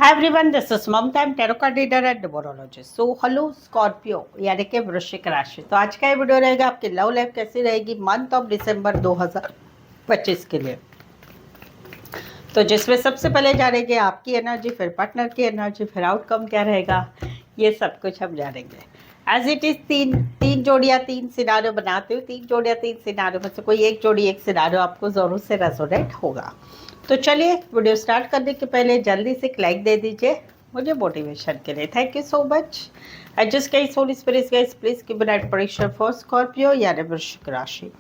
Hi everyone, this is Mamata, I am tarot card reader and numerologist. So hello Scorpio यानी कि वृश्चिक राशि। तो आज का ये वीडियो रहेगा आपकी लव लाइफ कैसी रहेगी मंथ ऑफ दिसंबर 2025 के लिए। तो जिसमें सबसे पहले जानेंगे आपकी एनर्जी, फिर पार्टनर की एनर्जी, फिर आउटकम क्या रहेगा, ये सब कुछ हम जानेंगे। एज इट इज तीन जोड़ियाँ तीन सिनारियो बनाते हुए, तीन जोड़ियाँ तीन सिनारियो में से कोई एक जोड़ी एक सिनारियो आपको ज़रूर से रेजोनेट होगा। तो चलिए वीडियो स्टार्ट करने के पहले जल्दी से लाइक दे दीजिए मुझे मोटिवेशन के लिए। Thank you so much. I just guys holy spirits guys please give a right prediction for Scorpio यानी वृश्चिक राशि।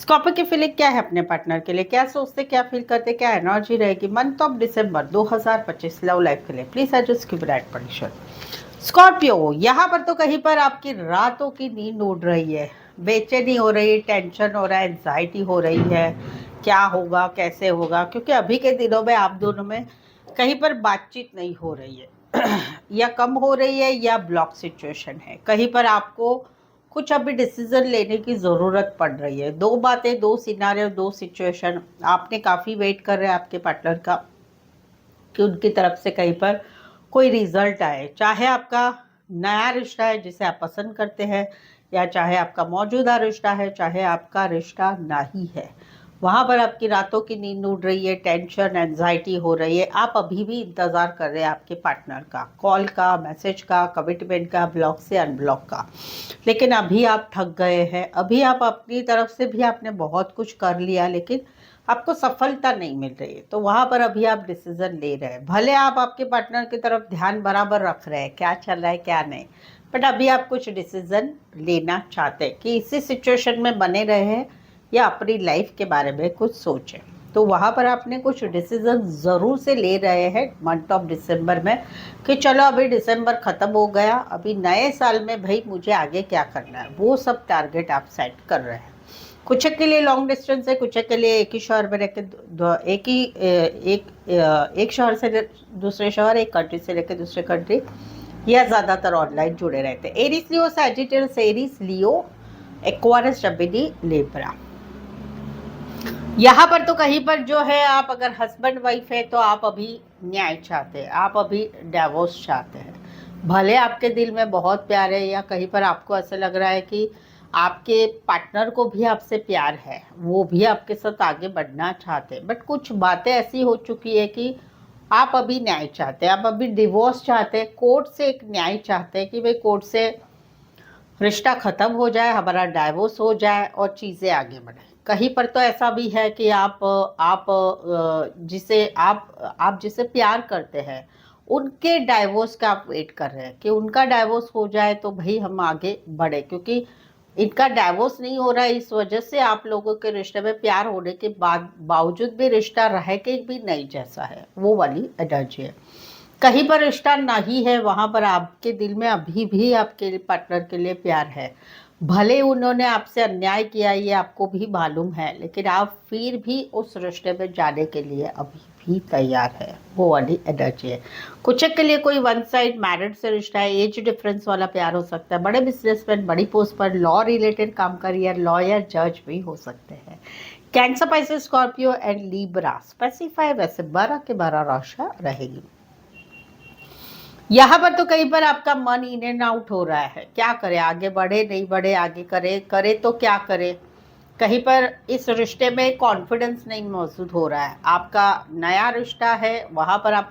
स्कॉर्पियो की फीलिंग क्या है अपने पार्टनर के लिए, क्या सोचते, क्या फील करते, क्या एनर्जी रहेगी month of December 2025 love life के लिए। Please I just give a right prediction. Scorpio, यहाँ पर तो कहीं पर आपकी रातों की नींद उड़ रही है, बेचैनी हो रही है, टेंशन हो रहा है, एंजाइटी हो रही है, क्या होगा कैसे होगा, क्योंकि अभी के दिनों में आप दोनों में कहीं पर बातचीत नहीं हो रही है या कम हो रही है या ब्लॉक सिचुएशन है। कहीं पर आपको कुछ अभी डिसीजन लेने की ज़रूरत पड़ रही है। दो बातें, दो सिनारियो, दो सिचुएशन। आपने काफ़ी वेट कर रहे हैं आपके पार्टनर का कि उनकी तरफ से कहीं पर कोई रिजल्ट आए, चाहे आपका नया रिश्ता है जिसे आप पसंद करते हैं या चाहे आपका मौजूदा रिश्ता है, चाहे आपका रिश्ता नहीं है। वहाँ पर आपकी रातों की नींद उड़ रही है, टेंशन एंजाइटी हो रही है। आप अभी भी इंतज़ार कर रहे हैं आपके पार्टनर का, कॉल का, मैसेज का, कमिटमेंट का, ब्लॉक से अनब्लॉक का। लेकिन अभी आप थक गए हैं। अभी आप अपनी तरफ से भी आपने बहुत कुछ कर लिया लेकिन आपको सफलता नहीं मिल रही है। तो वहाँ पर अभी आप डिसीजन ले रहे हैं। भले आप आपके पार्टनर की तरफ ध्यान बराबर रख रहे हैं, क्या चल रहा है क्या नहीं, बट अभी आप कुछ डिसीजन लेना चाहते हैं कि इसी सिचुएशन में बने रहे हैं या अपनी लाइफ के बारे में कुछ सोचें। तो वहाँ पर आपने कुछ डिसीजन ज़रूर से ले रहे हैं मंथ ऑफ दिसंबर में कि चलो अभी दिसंबर ख़त्म हो गया, अभी नए साल में भाई मुझे आगे क्या करना है, वो सब टारगेट आप सेट कर रहे हैं। कुछ के लिए लॉन्ग डिस्टेंस है, कुछ के लिए एक ही शहर में रह के एक शहर से दूसरे शहर, एक कंट्री से लेकर दूसरे कंट्री, या ज़्यादातर ऑनलाइन जुड़े रहते हैं। Aries Leo Sagittarius, Aries Leo Aquarius, Gemini, Libra. यहाँ पर तो कहीं पर जो है, आप अगर हस्बैंड वाइफ है तो आप अभी न्याय चाहते हैं, आप अभी डिवोर्स चाहते हैं। भले आपके दिल में बहुत प्यार है या कहीं पर आपको ऐसा लग रहा है कि आपके पार्टनर को भी आपसे प्यार है, वो भी आपके साथ आगे बढ़ना चाहते हैं, बट कुछ बातें ऐसी हो चुकी है कि आप अभी न्याय चाहते हैं, आप अभी डिवोर्स चाहते हैं, कोर्ट से एक न्याय चाहते हैं कि भाई कोर्ट से रिश्ता ख़त्म हो जाए, हमारा डाइवोर्स हो जाए और चीज़ें आगे बढ़े। कहीं पर तो ऐसा भी है कि आप जिसे प्यार करते हैं उनके डाइवोर्स का आप वेट कर रहे हैं कि उनका डाइवोर्स हो जाए तो भाई हम आगे बढ़े, क्योंकि इनका डाइवोर्स नहीं हो रहा है। इस वजह से आप लोगों के रिश्ते में प्यार होने के बावजूद भी रिश्ता रह के भी नहीं जैसा है, वो वाली एनर्जी है। कहीं पर रिश्ता नहीं है, वहाँ पर आपके दिल में अभी भी आपके पार्टनर के लिए प्यार है। भले उन्होंने आपसे अन्याय किया, ये आपको भी मालूम है, लेकिन आप फिर भी उस रिश्ते में जाने के लिए अभी भी तैयार है, वो वाली एनर्जी है। कुछ के लिए कोई वन साइड मैरिड से रिश्ता है, एज डिफरेंस वाला प्यार हो सकता है, बड़े बिजनेसमैन, बड़ी पोस्ट पर, लॉ रिलेटेड काम करियर, लॉयर, जज भी हो सकते हैं। Cancer, Pisces, Scorpio and Libra specify वैसे 12 के 12 राशियां रहेगी। यहाँ पर तो कहीं पर आपका मन इन एंड आउट हो रहा है, क्या करे, आगे बढ़े नहीं बढ़े, आगे करे करे तो क्या करे। कहीं पर इस रिश्ते में कॉन्फिडेंस नहीं मौजूद हो रहा है। आपका नया रिश्ता है, वहाँ पर आप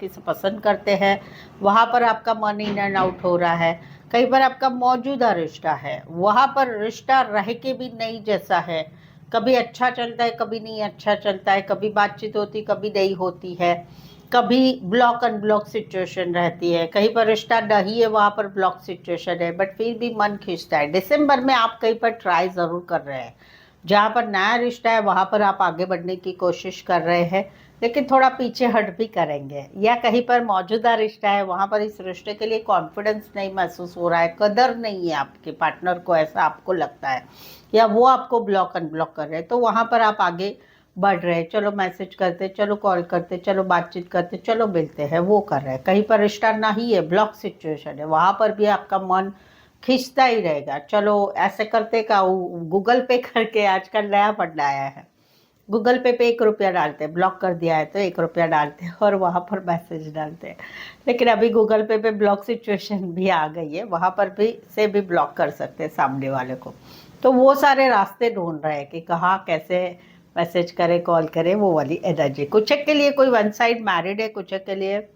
किसे पसंद करते हैं, वहाँ पर आपका मन इन एंड आउट हो रहा है। कहीं पर आपका मौजूदा रिश्ता है, वहाँ पर रिश्ता रह के भी नहीं जैसा है। कभी अच्छा चलता है, कभी नहीं अच्छा चलता है, कभी बातचीत होती, कभी नहीं होती है, कभी ब्लॉक अनब्लॉक सिचुएशन रहती है। कहीं पर रिश्ता नहीं है, वहाँ पर ब्लॉक सिचुएशन है, बट फिर भी मन खींचता है। दिसंबर में आप कहीं पर ट्राई ज़रूर कर रहे हैं, जहाँ पर नया रिश्ता है वहाँ पर आप आगे बढ़ने की कोशिश कर रहे हैं, लेकिन थोड़ा पीछे हट भी करेंगे। या कहीं पर मौजूदा रिश्ता है, वहाँ पर इस रिश्ते के लिए कॉन्फिडेंस नहीं महसूस हो रहा है, कदर नहीं है आपके पार्टनर को, ऐसा आपको लगता है, या वो आपको ब्लॉक अनब्लॉक कर रहे हैं। तो वहाँ पर आप आगे बढ़ रहे हैं, चलो मैसेज करते, चलो कॉल करते, चलो बातचीत करते, चलो मिलते हैं, वो कर रहे हैं। कहीं पर रिश्ता नहीं है, ब्लॉक सिचुएशन है, वहाँ पर भी आपका मन खींचता ही रहेगा। चलो ऐसे करते का गूगल पे करके आजकल नया फंड आया है, गूगल पे 1 रुपया डालते हैं, ब्लॉक कर दिया है तो 1 रुपया डालते हैं और वहाँ पर मैसेज डालते हैं। लेकिन अभी गूगल पे ब्लॉक सिचुएशन भी आ गई है, वहाँ पर भी से भी ब्लॉक कर सकते हैं सामने वाले को। तो वो सारे रास्ते ढूंढ रहे हैं कि कहाँ कैसे मैसेज करे, कॉल करे, वो वाली एनर्जी। कुछ के लिए कोई वन साइड मैरिड है, कुछ के लिए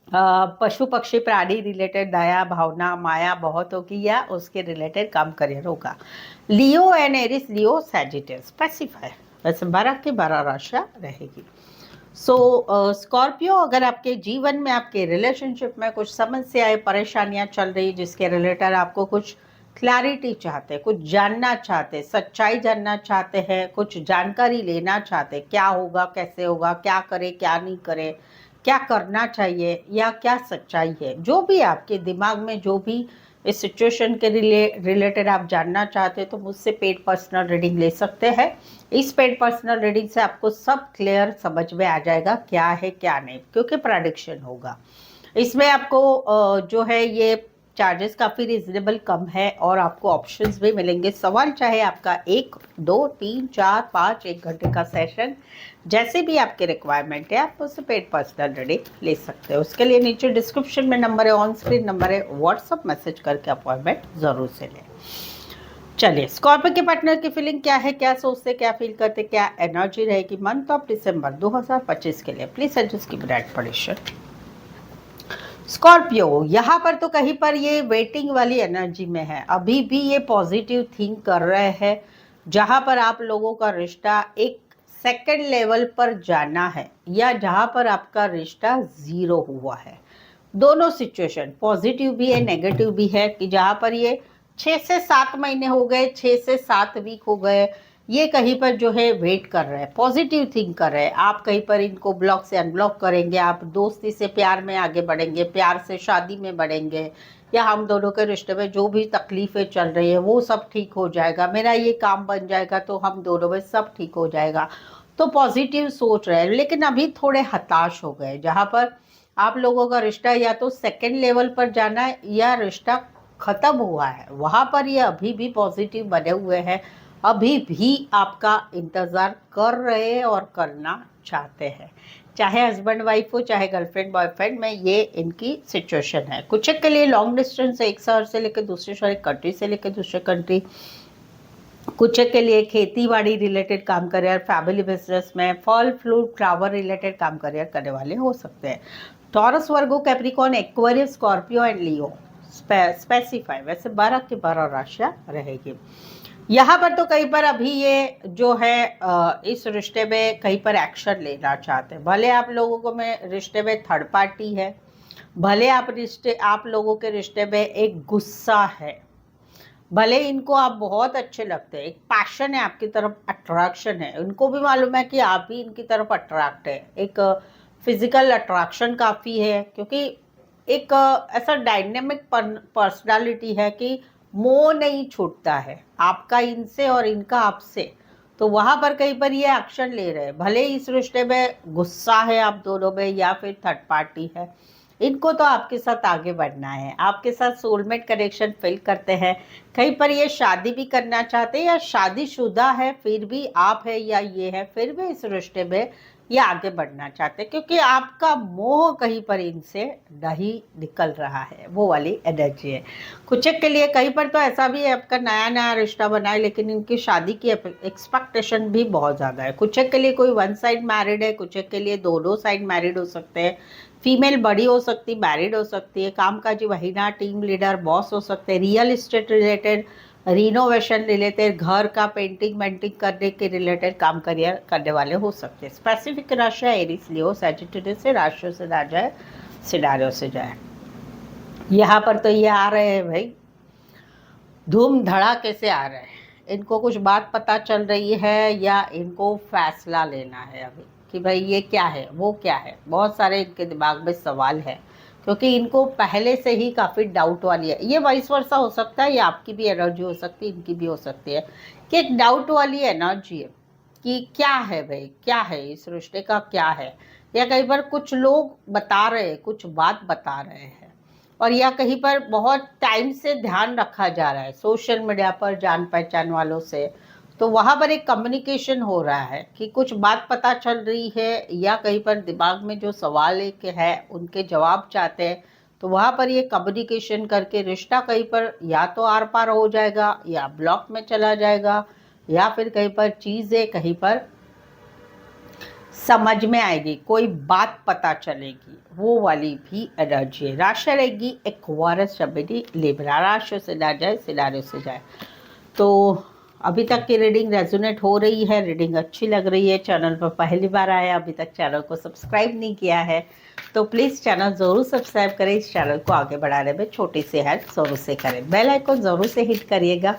पशु पक्षी प्राणी रिलेटेड दया भावना माया बहुत होगी या उसके रिलेटेड काम करियर होगा। Leo and Aries, Leo Sagittarius specify, वैसे 12 की 12 राशियां रहेगी। सो स्कॉर्पियो, अगर आपके जीवन में आपके रिलेशनशिप में कुछ समस्याएं परेशानियां चल रही जिसके रिलेटेड आपको कुछ क्लैरिटी चाहते हैं, कुछ जानना चाहते हैं, सच्चाई जानना चाहते हैं, कुछ जानकारी लेना चाहते हैं, क्या होगा कैसे होगा, क्या करे क्या नहीं करे, क्या करना चाहिए या क्या सच्चाई है, जो भी आपके दिमाग में जो भी इस सिचुएशन के रिलेटेड आप जानना चाहते हैं तो मुझसे पेड पर्सनल रीडिंग ले सकते हैं। इस पेड पर्सनल रीडिंग से आपको सब क्लियर समझ में आ जाएगा क्या है क्या नहीं, क्योंकि प्रेडिक्शन होगा इसमें। आपको जो है ये चार्जेस काफ़ी रिजनेबल कम है और आपको ऑप्शंस भी मिलेंगे। सवाल चाहे आपका 1, 2, 3, 4, 5, 1 घंटे का सेशन, जैसे भी आपके रिक्वायरमेंट है आप उससे पेड पर्सनल रीडिंग ले सकते हो। उसके लिए नीचे डिस्क्रिप्शन में नंबर है, ऑन स्क्रीन नंबर है, व्हाट्सअप मैसेज करके अपॉइंटमेंट ज़रूर से लें। चलिए, स्कॉर्पियो के पार्टनर की फीलिंग क्या है, क्या सोचते, क्या फील करते, क्या एनर्जी रहेगी मंथ ऑफ दिसंबर 2025 के लिए। प्लीज एडजस्ट की ब्राइट प्रेडिक्शन। स्कॉर्पियो, यहाँ पर तो कहीं पर ये वेटिंग वाली एनर्जी में है, अभी भी ये पॉजिटिव थिंक कर रहे हैं। जहाँ पर आप लोगों का रिश्ता एक सेकंड लेवल पर जाना है या जहाँ पर आपका रिश्ता 0 हुआ है, दोनों सिचुएशन पॉजिटिव भी है नेगेटिव भी है। कि जहाँ पर ये 6 से 7 महीने हो गए, 6 से 7 वीक हो गए, ये कहीं पर जो है वेट कर रहे हैं, पॉजिटिव थिंक कर रहे हैं। आप कहीं पर इनको ब्लॉक से अनब्लॉक करेंगे, आप दोस्ती से प्यार में आगे बढ़ेंगे, प्यार से शादी में बढ़ेंगे, या हम दोनों के रिश्ते में जो भी तकलीफें चल रही है वो सब ठीक हो जाएगा, मेरा ये काम बन जाएगा तो हम दोनों में सब ठीक हो जाएगा। तो पॉजिटिव सोच रहे हैं, लेकिन अभी थोड़े हताश हो गए। जहाँ पर आप लोगों का रिश्ता या तो सेकेंड लेवल पर जाना है या रिश्ता खत्म हुआ है, वहाँ पर ये अभी भी पॉजिटिव बने हुए हैं, अभी भी आपका इंतज़ार कर रहे हैं और करना चाहते हैं। चाहे हस्बैंड वाइफ हो, चाहे गर्लफ्रेंड बॉयफ्रेंड में, ये इनकी सिचुएशन है। कुछ के लिए लॉन्ग डिस्टेंस, एक शहर से लेकर दूसरे शहर, कंट्री से लेकर दूसरे कंट्री। कुछ के लिए खेती बाड़ी रिलेटेड काम करियर, फैमिली बिजनेस में, फल फ्रूट फ्लावर रिलेटेड काम करियर करने वाले हो सकते हैं। Taurus, Virgo, Capricorn, Aquarius, Scorpio and Leo specify, वैसे 12 की 12 राशियां रहेगी। यहाँ पर तो कहीं पर अभी ये जो है इस रिश्ते में कहीं पर एक्शन लेना चाहते हैं। भले आप लोगों को में रिश्ते में थर्ड पार्टी है, भले आप लोगों के रिश्ते में एक गुस्सा है, भले इनको आप बहुत अच्छे लगते हैं, एक पैशन है आपकी तरफ, अट्रैक्शन है, उनको भी मालूम है कि आप भी इनकी तरफ अट्रैक्ट है, एक फिजिकल अट्रैक्शन काफ़ी है, क्योंकि एक ऐसा डायनेमिक पर्सनालिटी है कि मोह नहीं छूटता है आपका इनसे और इनका आपसे। तो वहाँ पर कहीं पर ये एक्शन ले रहे हैं, भले इस रिश्ते में गुस्सा है आप दोनों में या फिर थर्ड पार्टी है, इनको तो आपके साथ आगे बढ़ना है, आपके साथ सोलमेट कनेक्शन फील करते हैं। कहीं पर ये शादी भी करना चाहते हैं या शादीशुदा है फिर भी आप है या ये है फिर भी इस रिश्ते में ये आगे बढ़ना चाहते हैं, क्योंकि आपका मोह कहीं पर इनसे नहीं निकल रहा है, वो वाली एनर्जी है। कुछ के लिए कहीं पर तो ऐसा भी है आपका नया नया रिश्ता बना है लेकिन इनकी शादी की एक्सपेक्टेशन भी बहुत ज़्यादा है। कुछ के लिए कोई वन साइड मैरिड है, कुछ के लिए दोनों साइड मैरिड हो सकते हैं। फीमेल बड़ी हो सकती, मैरिड हो सकती है, कामकाजी महिला, टीम लीडर, बॉस हो सकते हैं, real estate related, renovation related, घर का पेंटिंग वेंटिंग करने के रिलेटेड काम करियर करने वाले हो सकते हैं। स्पेसिफिक राशियाँ एरीज, लियो, सैजिटेरियस से राशियों से ना जाए, सिनारियों से जाए। यहाँ पर तो ये आ रहे हैं भाई, धूम धड़ाके से आ रहे हैं। इनको कुछ बात पता चल रही है या इनको फैसला लेना है अभी कि भाई ये क्या है वो क्या है। बहुत सारे इनके दिमाग में सवाल है, क्योंकि इनको पहले से ही काफ़ी डाउट वाली है। ये वाइस वर्सा हो सकता है, या आपकी भी एनर्जी हो सकती है, इनकी भी हो सकती है कि एक डाउट वाली एनर्जी है कि क्या है भाई, क्या है इस रिश्ते का, क्या है। या कहीं पर कुछ लोग बता रहे हैं, कुछ बात बता रहे हैं, और या कहीं पर बहुत टाइम से ध्यान रखा जा रहा है सोशल मीडिया पर, जान पहचान वालों से, तो वहाँ पर एक कम्युनिकेशन हो रहा है कि कुछ बात पता चल रही है, या कहीं पर दिमाग में जो सवाल एक है उनके जवाब चाहते हैं, तो वहाँ पर ये कम्युनिकेशन करके रिश्ता कहीं पर या तो आर पार हो जाएगा, या ब्लॉक में चला जाएगा, या फिर कहीं पर चीज़ें कहीं पर समझ में आएगी, कोई बात पता चलेगी, वो वाली भी एनर्जी है। राशि रहेगी एक्वारियस, शबेदी, लिब्रा। राशि से ना जाए, सिनारियों से जाए। तो अभी तक की रीडिंग रेजोनेट हो रही है, रीडिंग अच्छी लग रही है। चैनल पर पहली बार आया, अभी तक चैनल को सब्सक्राइब नहीं किया है तो प्लीज़ चैनल ज़रूर सब्सक्राइब करें। इस चैनल को आगे बढ़ाने में छोटी सी हेल्प ज़रूर से करें। बेल आइकन ज़रूर से हिट करिएगा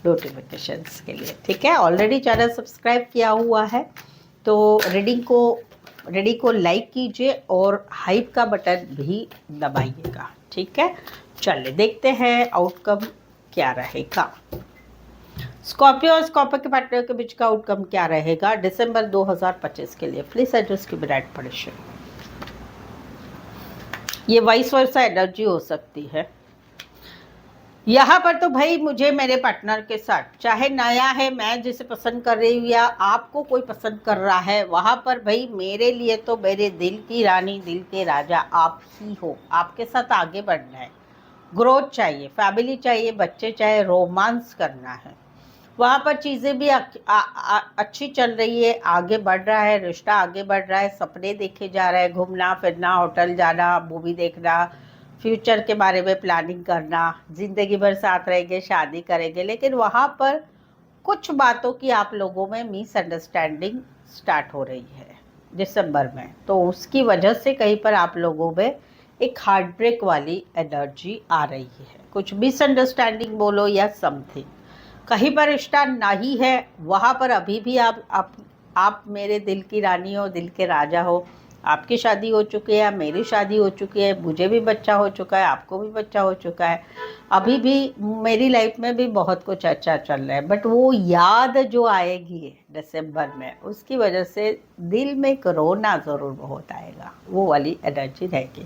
नोटिफिकेशंस के लिए, ठीक है। ऑलरेडी चैनल सब्सक्राइब किया हुआ है तो रीडिंग को लाइक कीजिए और हाइप का बटन भी दबाइएगा, ठीक है। चलिए देखते हैं आउटकम क्या रहेगा। स्कॉर्पियो और स्कॉर्पियो के पार्टनर के बीच का आउटकम क्या रहेगा दिसंबर 2025 के लिए। प्लीज एडजस्ट की राइट पोजीशन। ये वाइस वर्सा एनर्जी हो सकती है यहाँ पर। तो भाई मुझे मेरे पार्टनर के साथ, चाहे नया है, मैं जिसे पसंद कर रही हूँ या आपको कोई पसंद कर रहा है, वहाँ पर भाई मेरे लिए तो मेरे दिल की रानी, दिल के राजा आप ही हो। आपके साथ आगे बढ़ना है, ग्रोथ चाहिए, फैमिली चाहिए, बच्चे चाहिए, रोमांस करना है। वहाँ पर चीज़ें भी अच्छी चल रही है, आगे बढ़ रहा है, रिश्ता आगे बढ़ रहा है, सपने देखे जा रहे हैं, घूमना फिरना, होटल जाना, मूवी देखना, फ्यूचर के बारे में प्लानिंग करना, ज़िंदगी भर साथ रहेंगे, शादी करेंगे। लेकिन वहाँ पर कुछ बातों की आप लोगों में मिसअंडरस्टैंडिंग स्टार्ट हो रही है दिसंबर में, तो उसकी वजह से कहीं पर आप लोगों में एक हार्ट ब्रेक वाली एनर्जी आ रही है। कुछ मिसअंडरस्टैंडिंग बोलो या समथिंग, कहीं पर रिश्ता नहीं है, वहाँ पर अभी भी आप मेरे दिल की रानी हो, दिल के राजा हो। आपकी शादी हो चुकी है, मेरी शादी हो चुकी है, मुझे भी बच्चा हो चुका है, आपको भी बच्चा हो चुका है। अभी भी मेरी लाइफ में भी बहुत कुछ अच्छा चल रहा है, बट वो याद जो आएगी दिसंबर में, उसकी वजह से दिल में रोना ज़रूर बहुत आएगा, वो वाली एनर्जी रहेगी।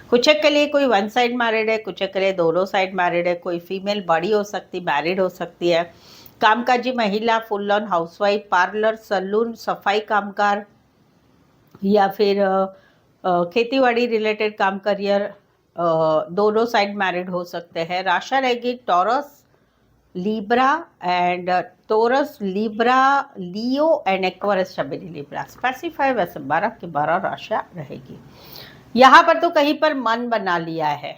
कुछ एक के लिए कोई वन साइड मैरिड है, कुछ एक के लिए दोनों साइड मैरिड है। कोई फीमेल बड़ी हो सकती, मैरिड हो सकती है, कामकाजी महिला, full on housewife, parlour, salon, सफाई कामगार, या फिर खेतीबाड़ी रिलेटेड काम, करियर, दोनों साइड मैरिड हो सकते हैं। राशि रहेगी Taurus, Libra and Taurus, Libra, Leo and Aquarius, शबेदी, लिब्रा। स्पेसिफाई वैसे 12 की 12 राशि रहेगी। यहाँ पर तो कहीं पर मन बना लिया है,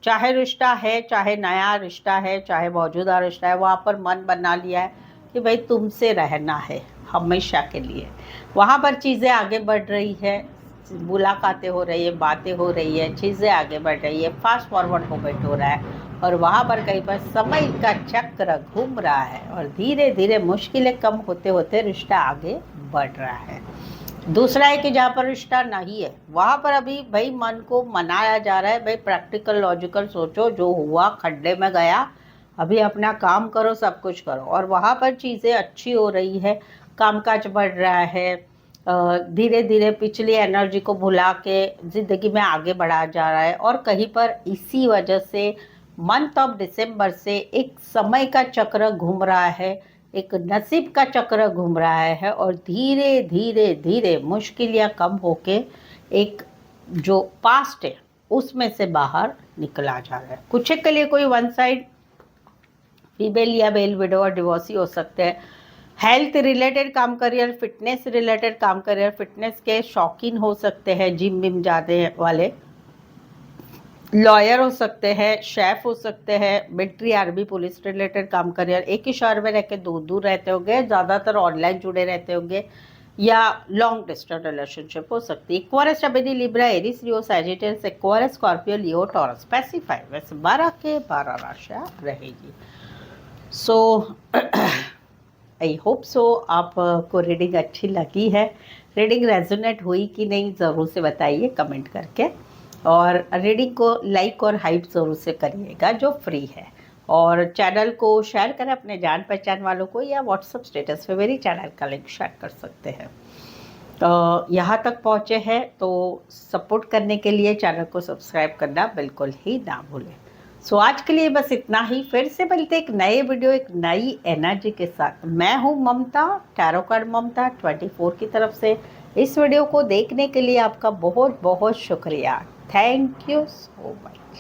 चाहे रिश्ता है, चाहे नया रिश्ता है, चाहे मौजूदा रिश्ता है, वहाँ पर मन बना लिया है कि भाई तुमसे रहना है हमेशा के लिए। वहाँ पर चीज़ें आगे बढ़ रही है, मुलाकातें हो रही है, बातें हो रही है, चीज़ें आगे बढ़ रही है, फास्ट फॉरवर्ड मूवमेंट हो रहा है, और वहाँ पर कहीं पर समय का चक्र घूम रहा है और धीरे धीरे मुश्किलें कम होते होते रिश्ता आगे बढ़ रहा है। दूसरा है कि जहाँ पर रिश्ता नहीं है, वहाँ पर अभी भाई मन को मनाया जा रहा है, भाई प्रैक्टिकल लॉजिकल सोचो, जो हुआ खड्डे में गया, अभी अपना काम करो, सब कुछ करो। और वहाँ पर चीज़ें अच्छी हो रही है, कामकाज बढ़ रहा है, धीरे धीरे पिछली एनर्जी को भुला के ज़िंदगी में आगे बढ़ा जा रहा है। और कहीं पर इसी वजह से मंथ ऑफ दिसंबर से एक समय का चक्र घूम रहा है, एक नसीब का चक्र घूम रहा है, और धीरे धीरे धीरे मुश्किलें कम होके एक जो पास्ट है उसमें से बाहर निकला जा रहा है। कुछ के लिए कोई वन साइड फीमेल या मेल विडो और डिवोर्सी हो सकते हैं। हेल्थ रिलेटेड काम, करियर, फिटनेस रिलेटेड काम, करियर, फिटनेस के शौकीन हो सकते हैं, जिम विम जाने वाले, लॉयर हो सकते हैं, शेफ हो सकते हैं, मिलिट्री, आर्मी, पुलिस रिलेटेड काम, करियर, एक ही शहर में रह के दूर दूर रहते होंगे, ज़्यादातर ऑनलाइन जुड़े रहते होंगे, या लॉन्ग डिस्टेंस रिलेशनशिप हो सकती है। एक्वारियस, शबेदी, लिब्रा, एरीज, लियो, सैजिटेरियस, एक्वारियस, स्कॉर्पियो, लियो, टॉरस। स्पेसिफाई वैसे 12 के 12 राशियाँ रहेगी। सो आई होप सो आपको रीडिंग अच्छी लगी है। रीडिंग रेजोनेट हुई कि नहीं ज़रूर से बताइए कमेंट करके, और रीडिंग को लाइक और हाइप ज़रूर से करिएगा जो फ्री है, और चैनल को शेयर करें अपने जान पहचान वालों को, या व्हाट्सएप स्टेटस पे मेरी चैनल का लिंक शेयर कर सकते हैं। तो यहाँ तक पहुँचे हैं तो सपोर्ट करने के लिए चैनल को सब्सक्राइब करना बिल्कुल ही ना भूलें। सो आज के लिए बस इतना ही। फिर से मिलते एक नए वीडियो एक नई एनर्जी के साथ। मैं हूँ ममता, टैरो कार्ड ममता 24 की तरफ से। इस वीडियो को देखने के लिए आपका बहुत बहुत शुक्रिया। Thank you so much.